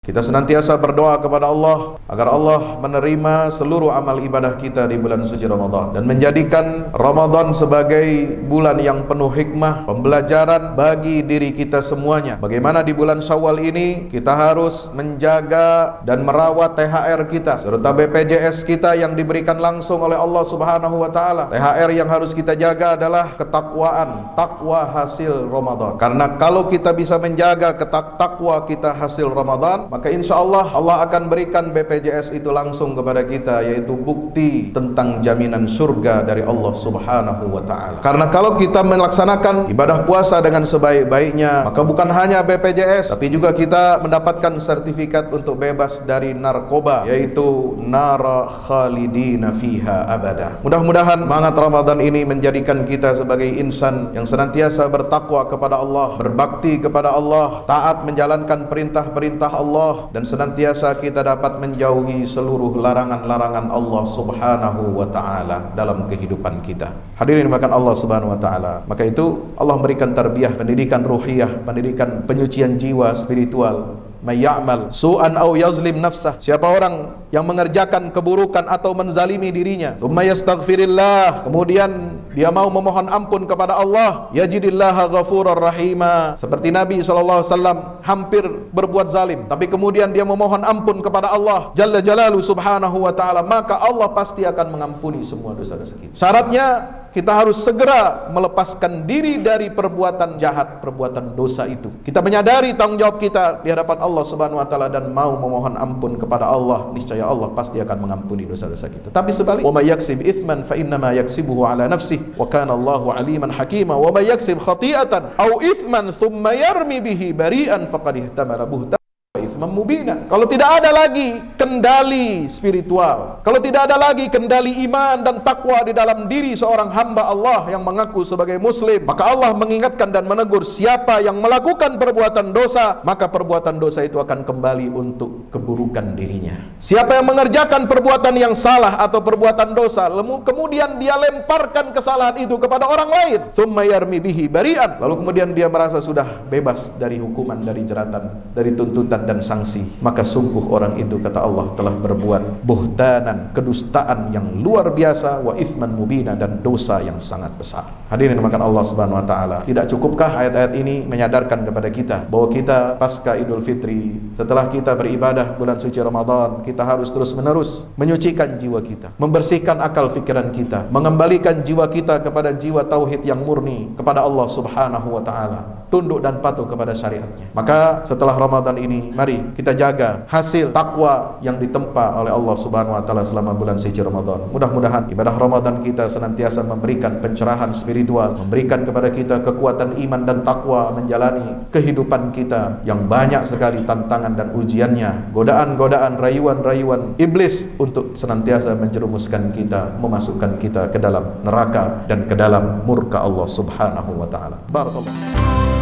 Kita senantiasa berdoa kepada Allah agar Allah menerima seluruh amal ibadah kita di bulan suci Ramadan dan menjadikan Ramadan sebagai bulan yang penuh hikmah, pembelajaran bagi diri kita semuanya. Bagaimana di bulan Syawal ini kita harus menjaga dan merawat THR kita serta BPJS kita yang diberikan langsung oleh Allah Subhanahu wa taala. THR yang harus kita jaga adalah ketakwaan, takwa hasil Ramadan. Karena kalau kita bisa menjaga takwa kita hasil Ramadan, maka insya Allah Allah akan berikan BPJS itu langsung kepada kita, yaitu bukti tentang jaminan surga dari Allah Subhanahu wa ta'ala. Karena kalau kita melaksanakan ibadah puasa dengan sebaik-baiknya, maka bukan hanya BPJS, tapi juga kita mendapatkan sertifikat untuk bebas dari narkoba, yaitu nara khalidina fiha abada. Mudah-mudahan semangat Ramadan ini menjadikan kita sebagai insan yang senantiasa bertakwa kepada Allah, berbakti kepada Allah, taat menjalankan perintah-perintah Allah, dan senantiasa kita dapat menjauhi seluruh larangan-larangan Allah Subhanahu wa ta'ala dalam kehidupan kita. Hadirin dimuliakan Allah Subhanahu wa ta'ala. Maka itu Allah memberikan tarbiyah, pendidikan ruhiyah, pendidikan penyucian jiwa spiritual. May ya'mal su'an aw yazlim nafsah, siapa orang yang mengerjakan keburukan atau menzalimi dirinya, tsumma yastaghfirillah, kemudian dia mau memohon ampun kepada Allah, yajidillaha ghafurar rahima, seperti Nabi SAW hampir berbuat zalim, tapi kemudian dia memohon ampun kepada Allah Jalla Jalaluhu Subhanahu wa ta'ala, maka Allah pasti akan mengampuni semua dosa-dosa kita. Syaratnya kita harus segera melepaskan diri dari perbuatan jahat, perbuatan dosa itu. Kita menyadari tanggung jawab kita di hadapan Allah Subhanahu wa ta'ala dan mau memohon ampun kepada Allah, niscaya Allah pasti akan mengampuni dosa-dosa kita. Tapi sebalik, wa may yaksib itsman fa innama yaksibuhu ala nafsihi wa kana Allahu aliman hakima, wa may yaksib khati'atan aw itsman thumma yarmi bihi bari'an faqad ihtamala buhtan mubina. Kalau tidak ada lagi kendali spiritual, kalau tidak ada lagi kendali iman dan takwa di dalam diri seorang hamba Allah yang mengaku sebagai muslim, maka Allah mengingatkan dan menegur siapa yang melakukan perbuatan dosa, maka perbuatan dosa itu akan kembali untuk keburukan dirinya. Siapa yang mengerjakan perbuatan yang salah atau perbuatan dosa, kemudian dia lemparkan kesalahan itu kepada orang lain, tsumma yarmi bihi bari'an, lalu kemudian dia merasa sudah bebas dari hukuman, dari jeratan, dari tuntutan dan sanksi, maka sungguh orang itu, kata Allah, telah berbuat buhtanan, kedustaan yang luar biasa, wa itsman mubina, dan dosa yang sangat besar. Hadirin dimuliakan Allah Subhanahu wa taala. Tidak cukupkah ayat-ayat ini menyadarkan kepada kita bahwa kita pasca Idul Fitri, setelah kita beribadah bulan suci Ramadan, kita harus terus-menerus menyucikan jiwa kita, membersihkan akal fikiran kita, mengembalikan jiwa kita kepada jiwa tauhid yang murni kepada Allah Subhanahu wa taala, tunduk dan patuh kepada syariatnya. Maka setelah Ramadan ini, mari kita jaga hasil takwa yang ditempa oleh Allah Subhanahu wa taala selama bulan suci Ramadan. Mudah-mudahan ibadah Ramadan kita senantiasa memberikan pencerahan spiritual, memberikan kepada kita kekuatan iman dan takwa menjalani kehidupan kita yang banyak sekali tantangan dan ujiannya, godaan-godaan, rayuan-rayuan iblis untuk senantiasa menjerumuskan kita, memasukkan kita ke dalam neraka dan ke dalam murka Allah Subhanahu wa taala. Barakallahu.